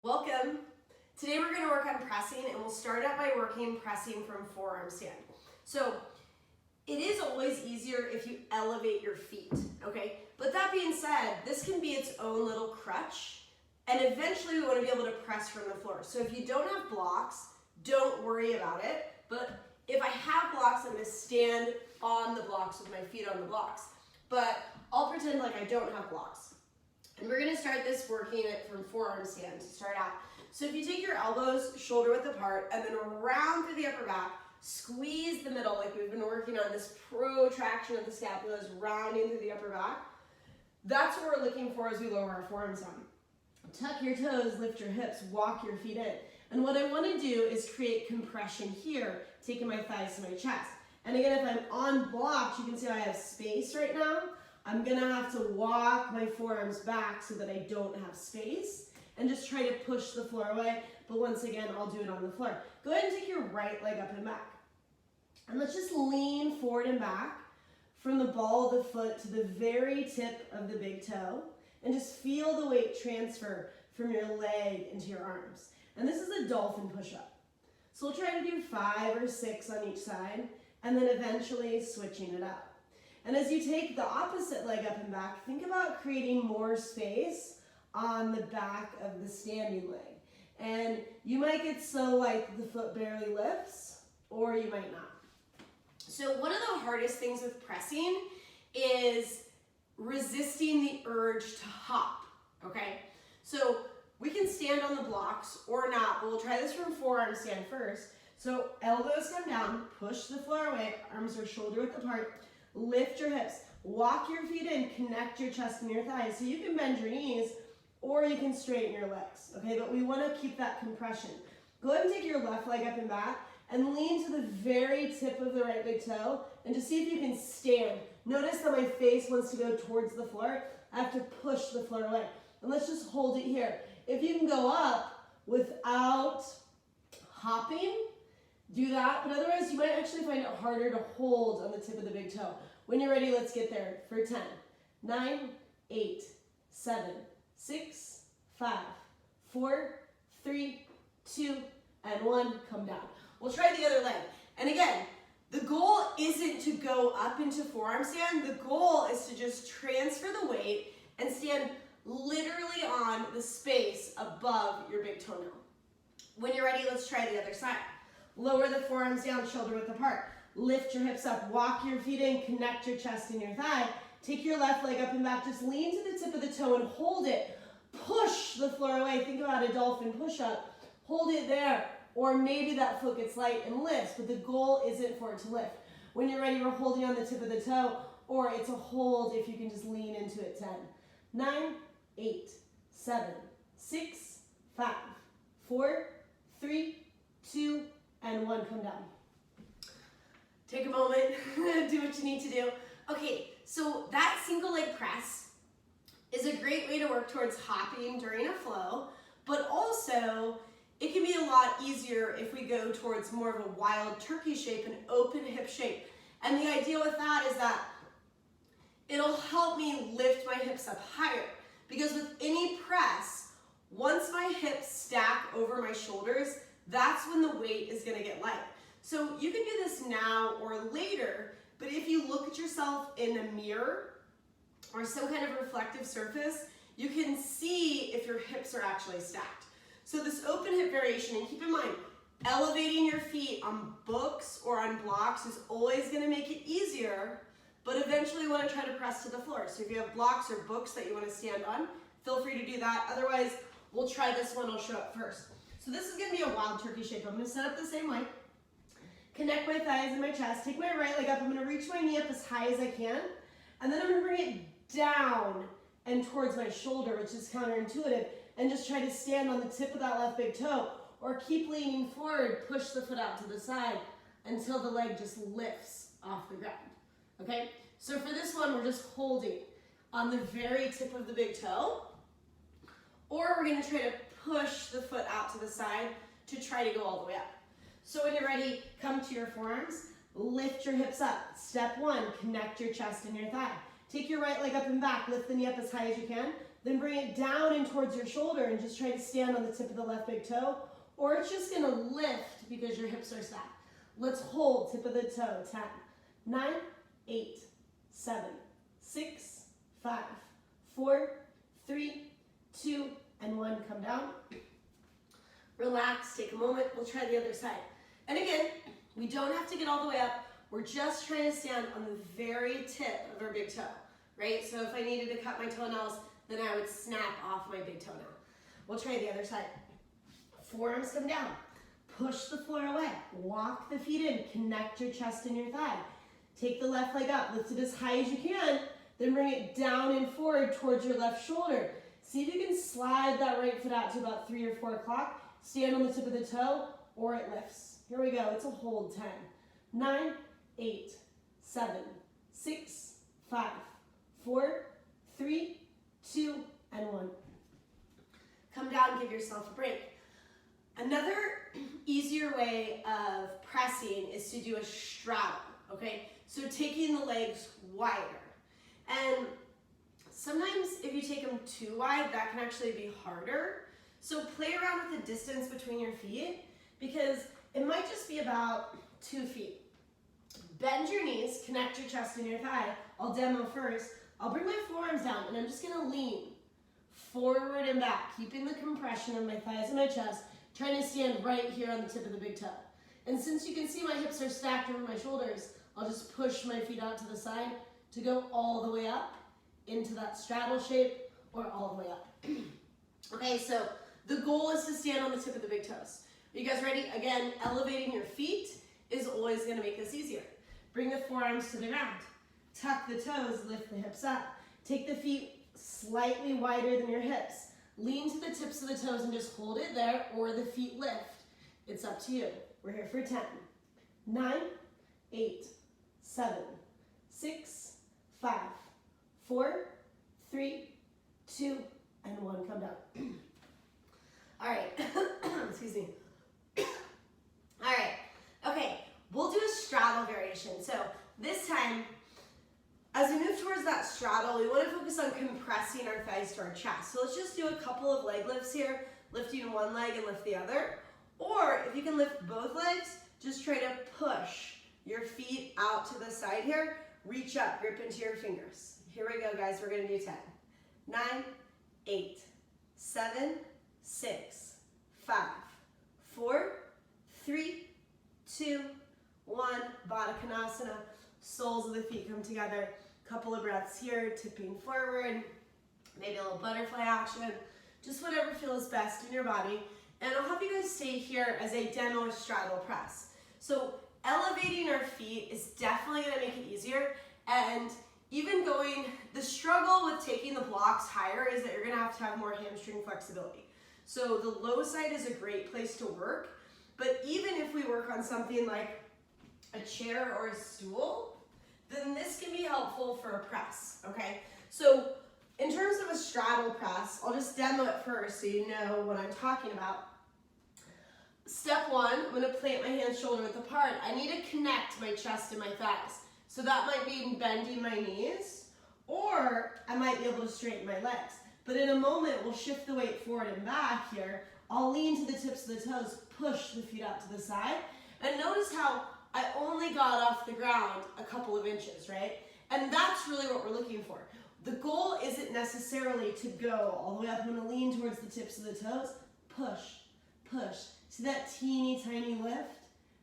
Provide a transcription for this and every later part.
Welcome. Today we're going to work on pressing, and we'll start out by working pressing from forearm stand. So it is always easier if you elevate your feet, okay? But that being said, this can be its own little crutch, and eventually we want to be able to press from the floor. So if you don't have blocks, don't worry about it. But if I have blocks, I'm going to stand on the blocks with my feet on the blocks. But I'll pretend like I don't have blocks. And we're going to start this working it from forearm stand to start out. So if you take your elbows shoulder width apart and then around through the upper back, squeeze the middle like we've been working on, this protraction of the scapula is rounding through the upper back. That's what we're looking for as we lower our forearms down. Tuck your toes, lift your hips, walk your feet in. And what I want to do is create compression here, taking my thighs to my chest. And again, if I'm on blocks, you can see I have space right now. I'm going to have to walk my forearms back so that I don't have space and just try to push the floor away. But once again, I'll do it on the floor. Go ahead and take your right leg up and back. And let's just lean forward and back from the ball of the foot to the very tip of the big toe and just feel the weight transfer from your leg into your arms. And this is a dolphin push-up. So we'll try to do 5 or 6 on each side and then eventually switching it up. And as you take the opposite leg up and back, think about creating more space on the back of the standing leg. And you might get so light that the foot barely lifts, or you might not. So one of the hardest things with pressing is resisting the urge to hop, okay? So we can stand on the blocks or not, but we'll try this from forearm stand first. So elbows come down, push the floor away, arms are shoulder width apart. Lift your hips, walk your feet in, connect your chest and your thighs. So you can bend your knees or you can straighten your legs, okay? But we want to keep that compression. Go ahead and take your left leg up and back and lean to the very tip of the right big toe and just see if you can stand. Notice that my face wants to go towards the floor. I have to push the floor away. And let's just hold it here. If you can go up without hopping, do that, but otherwise you might actually find it harder to hold on the tip of the big toe. When you're ready, let's get there for 10, 9, 8, 7, 6, 5, 4, 3, 2, and 1, come down. We'll try the other leg. And again, the goal isn't to go up into forearm stand. The goal is to just transfer the weight and stand literally on the space above your big toenail. When you're ready, let's try the other side. Lower the forearms down, shoulder width apart. Lift your hips up, walk your feet in, connect your chest and your thigh. Take your left leg up and back, just lean to the tip of the toe and hold it. Push the floor away. Think about a dolphin push-up. Hold it there. Or maybe that foot gets light and lifts, but the goal isn't for it to lift. When you're ready, we're holding on the tip of the toe, or it's a hold if you can just lean into it. 10, 9, 8, 7, 6, 5, 4, 3, 2, and 1, come down. Take a moment, do what you need to do. Okay, so that single leg press is a great way to work towards hopping during a flow, but also it can be a lot easier if we go towards more of a wild turkey shape, an open hip shape. And the idea with that is that it'll help me lift my hips up higher, because with any press, once my hips stack over my shoulders, that's when the weight is going to get light. So you can do this now or later, but if you look at yourself in a mirror or some kind of reflective surface, you can see if your hips are actually stacked. So this open hip variation, and keep in mind, elevating your feet on books or on blocks is always going to make it easier, but eventually you want to try to press to the floor. So if you have blocks or books that you want to stand on, feel free to do that. Otherwise, we'll try this one. I'll show up first. So this is going to be a wild turkey shape. I'm going to set up the same way. Connect my thighs and my chest. Take my right leg up. I'm going to reach my knee up as high as I can. And then I'm going to bring it down and towards my shoulder, which is counterintuitive. And just try to stand on the tip of that left big toe. Or keep leaning forward. Push the foot out to the side until the leg just lifts off the ground. Okay? So for this one, we're just holding on the very tip of the big toe. Or we're going to try to push the foot out to the side to try to go all the way up. So when you're ready, come to your forearms, lift your hips up. Step 1, connect your chest and your thigh. Take your right leg up and back, lift the knee up as high as you can. then bring it down and towards your shoulder and just try to stand on the tip of the left big toe, or it's just gonna lift because your hips are stacked. Let's hold tip of the toe, 10, 9, 8, 7, 6, 5, 4, 3, 2, and 1, come down. Relax, take a moment, we'll try the other side. And again, we don't have to get all the way up, we're just trying to stand on the very tip of our big toe, right? So if I needed to cut my toenails, then I would snap off my big toenail. We'll try the other side. Forearms come down, push the floor away, walk the feet in, connect your chest and your thigh. Take the left leg up, lift it as high as you can, then bring it down and forward towards your left shoulder. See if you can slide that right foot out to about 3 or 4 o'clock. Stand on the tip of the toe, or it lifts. Here we go, it's a hold, 10, 9, 8, 7, 6, 5, 4, 3, 2, and 1. Come down, give yourself a break. Another easier way of pressing is to do a straddle, okay? So taking the legs wider. And sometimes if you take them too wide, that can actually be harder. So play around with the distance between your feet, because it might just be about 2 feet. Bend your knees, connect your chest and your thigh. I'll demo first. I'll bring my forearms down and I'm just gonna lean forward and back, keeping the compression of my thighs and my chest, trying to stand right here on the tip of the big toe. And since you can see my hips are stacked over my shoulders, I'll just push my feet out to the side to go all the way up into that straddle shape, or all the way up. Okay, so the goal is to stand on the tip of the big toes. Are you guys ready? Again, elevating your feet is always gonna make this easier. Bring the forearms to the ground. Tuck the toes, lift the hips up. Take the feet slightly wider than your hips. Lean to the tips of the toes and just hold it there, or the feet lift. It's up to you. We're here for 10, 9, 8, 7, 6, 5, 4, 3, 2, and 1. Come down. All right. Excuse me. All right. Okay. We'll do a straddle variation. So this time, as we move towards that straddle, we want to focus on compressing our thighs to our chest. So let's just do a couple of leg lifts here, lifting one leg and lift the other. Or if you can lift both legs, just try to push your feet out to the side here. Reach up, grip into your fingers. Here we go, guys. We're going to do 10, 9, 8, 7, 6, 5, 4, 3, 2, 1. Baddha Konasana. Soles of the feet come together. Couple of breaths here, tipping forward, maybe a little butterfly action, just whatever feels best in your body. And I'll have you guys stay here as I demo a straddle press. So elevating our feet is definitely gonna make it easier, and even going, the struggle with taking the blocks higher is that you're gonna have to have more hamstring flexibility. So the low side is a great place to work, but even if we work on something like a chair or a stool, then this can be helpful for a press, okay? So in terms of a straddle press, I'll just demo it first so you know what I'm talking about. Step 1, I'm gonna plant my hands shoulder width apart. I need to connect my chest and my thighs. So that might be bending my knees, or I might be able to straighten my legs. But in a moment, we'll shift the weight forward and back here. I'll lean to the tips of the toes, push the feet out to the side, and notice how I only got off the ground a couple of inches, right? And that's really what we're looking for. The goal isn't necessarily to go all the way up. I'm gonna lean towards the tips of the toes, push, push. See that teeny tiny lift?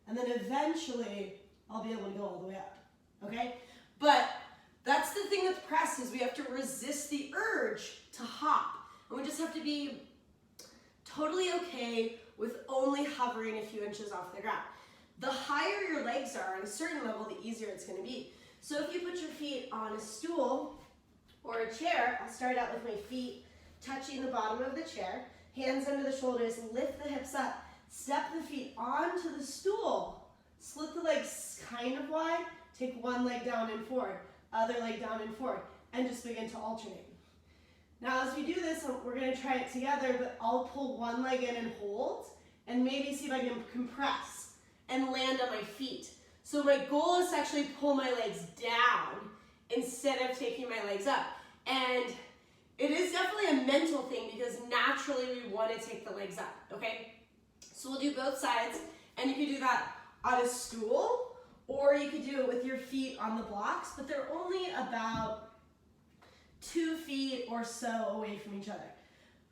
And then eventually, I'll be able to go all the way up, okay? But that's the thing with press, is we have to resist the urge to hop. And we just have to be totally okay with only hovering a few inches off the ground. The higher your legs are at a certain level, the easier it's gonna be. So if you put your feet on a stool or a chair, I'll start out with my feet touching the bottom of the chair, hands under the shoulders, lift the hips up, step the feet onto the stool, split the legs kind of wide, take one leg down and forward, other leg down and forward, and just begin to alternate. Now as we do this, we're gonna try it together, but I'll pull one leg in and hold, and maybe see if I can compress and land on my feet. So my goal is to actually pull my legs down instead of taking my legs up. And it is definitely a mental thing because naturally we want to take the legs up, okay? So we'll do both sides, and you can do that on a stool, or you could do it with your feet on the blocks, but they're only about 2 feet or so away from each other.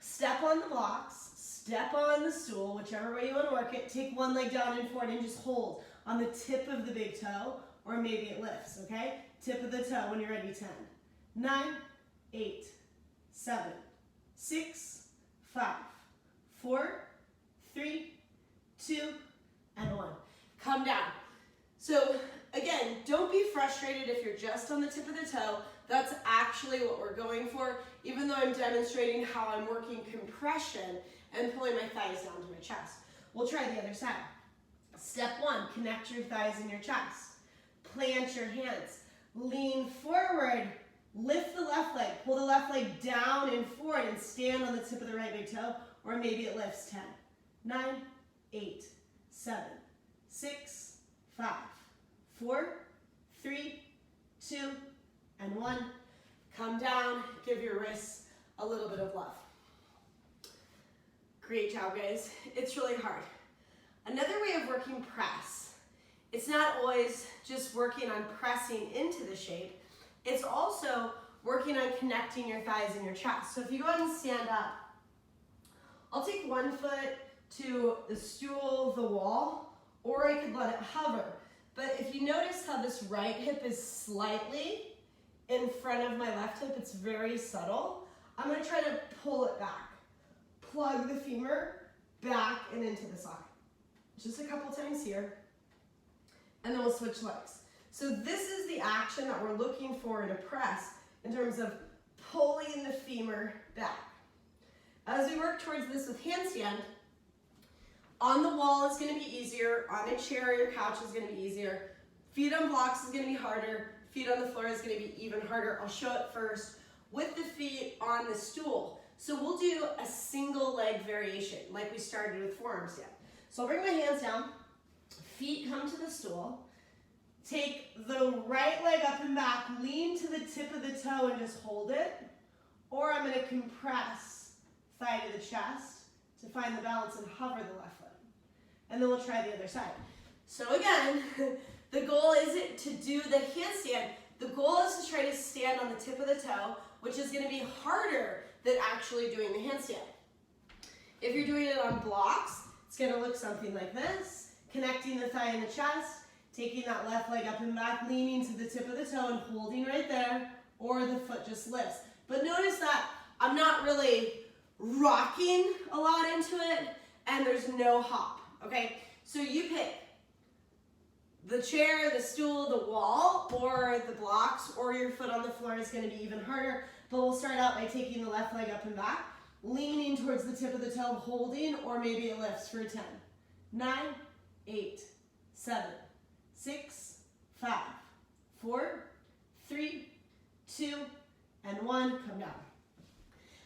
Step on the blocks, step on the stool, whichever way you want to work it. Take one leg down and forward and just hold on the tip of the big toe, or maybe it lifts, okay? Tip of the toe when you're ready. 10, 9, 8, 7, 6, 5, 4, 3, 2, and 1. Come down. So again, don't be frustrated if you're just on the tip of the toe. That's actually what we're going for, even though I'm demonstrating how I'm working compression and pulling my thighs down to my chest. We'll try the other side. Step 1, connect your thighs in your chest. Plant your hands. Lean forward. Lift the left leg. Pull the left leg down and forward and stand on the tip of the right big toe, or maybe it lifts. 10, 9, 8, 7, 6, 5, 4, 3, 2, and 1. Come down. Give your wrists a little bit of love. Great job, guys. It's really hard. Another way of working press, it's not always just working on pressing into the shape. It's also working on connecting your thighs and your chest. So if you go ahead and stand up, I'll take one foot to the stool, the wall, or I could let it hover. But if you notice how this right hip is slightly in front of my left hip, it's very subtle. I'm going to try to pull it back. Plug the femur back and into the socket. Just a couple times here, and then we'll switch legs. So this is the action that we're looking for in a press in terms of pulling the femur back. As we work towards this with handstand, on the wall is going to be easier, on a chair or your couch is going to be easier, feet on blocks is going to be harder, feet on the floor is going to be even harder. I'll show it first with the feet on the stool. So we'll do a single leg variation like we started with forearm stand. So I'll bring my hands down, feet come to the stool, take the right leg up and back, lean to the tip of the toe and just hold it, or I'm going to compress thigh to the chest to find the balance and hover the left leg. And then we'll try the other side. So again, the goal isn't to do the handstand. The goal is to try to stand on the tip of the toe, which is going to be harder than actually doing the handstand. If you're doing it on blocks, it's going to look something like this. Connecting the thigh and the chest, taking that left leg up and back, leaning to the tip of the toe and holding right there, or the foot just lifts. But notice that I'm not really rocking a lot into it, and there's no hop, okay? So you pick the chair, the stool, the wall, or the blocks, or your foot on the floor is going to be even harder. But we'll start out by taking the left leg up and back, leaning towards the tip of the toe, holding, or maybe it lifts for 10, 9, 8, 7, 6, 5, 4, 3, 2, and 1. Come down.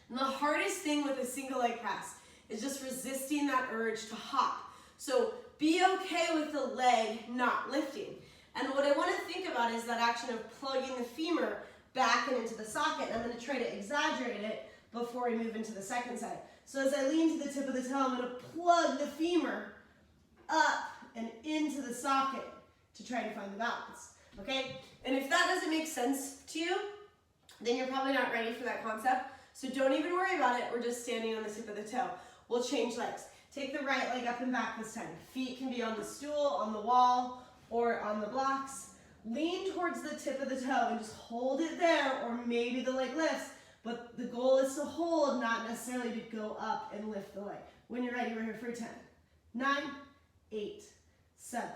And the hardest thing with a single leg press is just resisting that urge to hop. So be okay with the leg not lifting. And what I want to think about is that action of plugging the femur back and into the socket. I'm going to try to exaggerate it before we move into the second side. So as I lean to the tip of the toe, I'm going to plug the femur up and into the socket to try to find the balance, okay? And if that doesn't make sense to you, then you're probably not ready for that concept. So don't even worry about it. We're just standing on the tip of the toe. We'll change legs. Take the right leg up and back this time. Feet can be on the stool, on the wall, or on the blocks. Lean towards the tip of the toe and just hold it there, or maybe the leg lifts. But the goal is to hold, not necessarily to go up and lift the leg. When you're ready, we're here for 10, 9, 8, 7,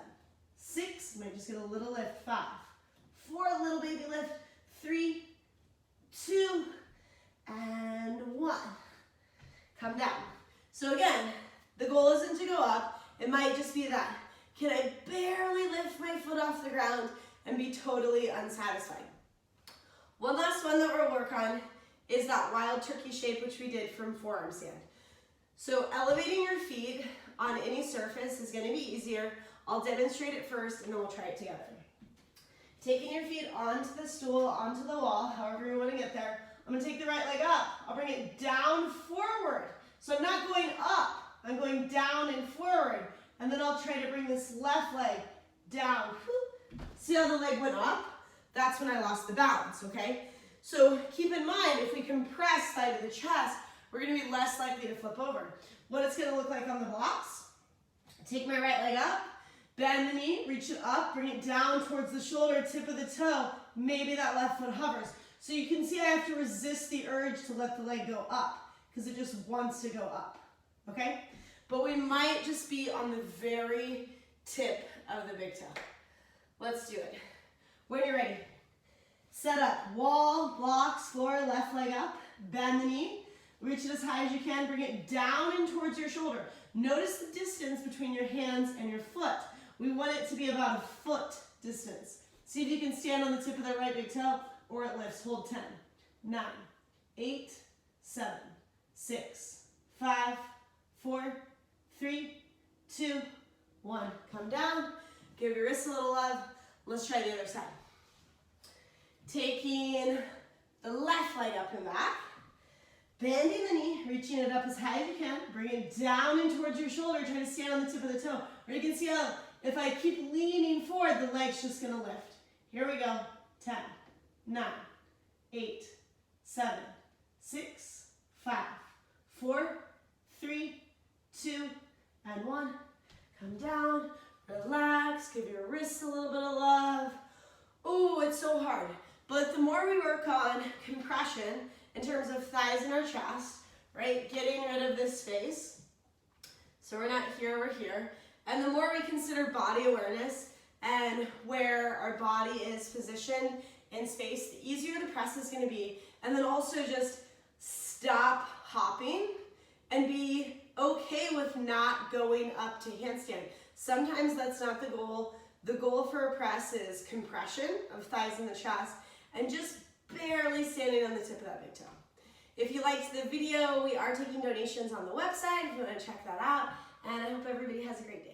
6, might just get a little lift, 5, 4, a little baby lift, 3, 2, and 1. Come down. So again, the goal isn't to go up. It might just be that, can I barely lift my foot off the ground and be totally unsatisfied? One last one that we'll work on is that wild turkey shape, which we did from forearm stand. So elevating your feet on any surface is going to be easier. I'll demonstrate it first, and then we'll try it together. Taking your feet onto the stool, onto the wall, however you want to get there, I'm gonna take the right leg up. I'll bring it down forward. So I'm not going up, I'm going down and forward. And then I'll try to bring this left leg down. See how the leg went up? That's when I lost the balance, okay? So keep in mind, if we compress side of the chest, we're gonna be less likely to flip over. What it's gonna look like on the blocks, take my right leg up, bend the knee, reach it up, bring it down towards the shoulder, tip of the toe, maybe that left foot hovers. So you can see I have to resist the urge to let the leg go up because it just wants to go up, okay? But we might just be on the very tip of the big toe. Let's do it. When you're ready, set up, wall, blocks, floor, left leg up, bend the knee, reach it as high as you can, bring it down and towards your shoulder. Notice the distance between your hands and your foot. We want it to be about a foot distance. See if you can stand on the tip of the right big toe or it lifts. Hold 10, 9, 8, 7, 6, 5, 4, 3, 2, 1. Come down, give your wrists a little love. Let's try the other side. Taking the left leg up and back, bending the knee, reaching it up as high as you can, bring it down and towards your shoulder, try to stand on the tip of the toe. Or you can see how if I keep leaning forward, the leg's just gonna lift. Here we go, 10, 9, 8, 7, 6, 5, 4, 3, 2, and 1. Come down, relax, give your wrists a little bit of love. Oh, it's so hard. But the more we work on compression in terms of thighs and our chest, right, getting rid of this space, so we're not here, we're here, and the more we consider body awareness and where our body is positioned in space, the easier the press is going to be. And then also just stop hopping and be okay with not going up to handstand. Sometimes that's not the goal. The goal for a press is compression of thighs and the chest and just barely standing on the tip of that big toe. If you liked the video, we are taking donations on the website if you want to check that out. And I hope everybody has a great day.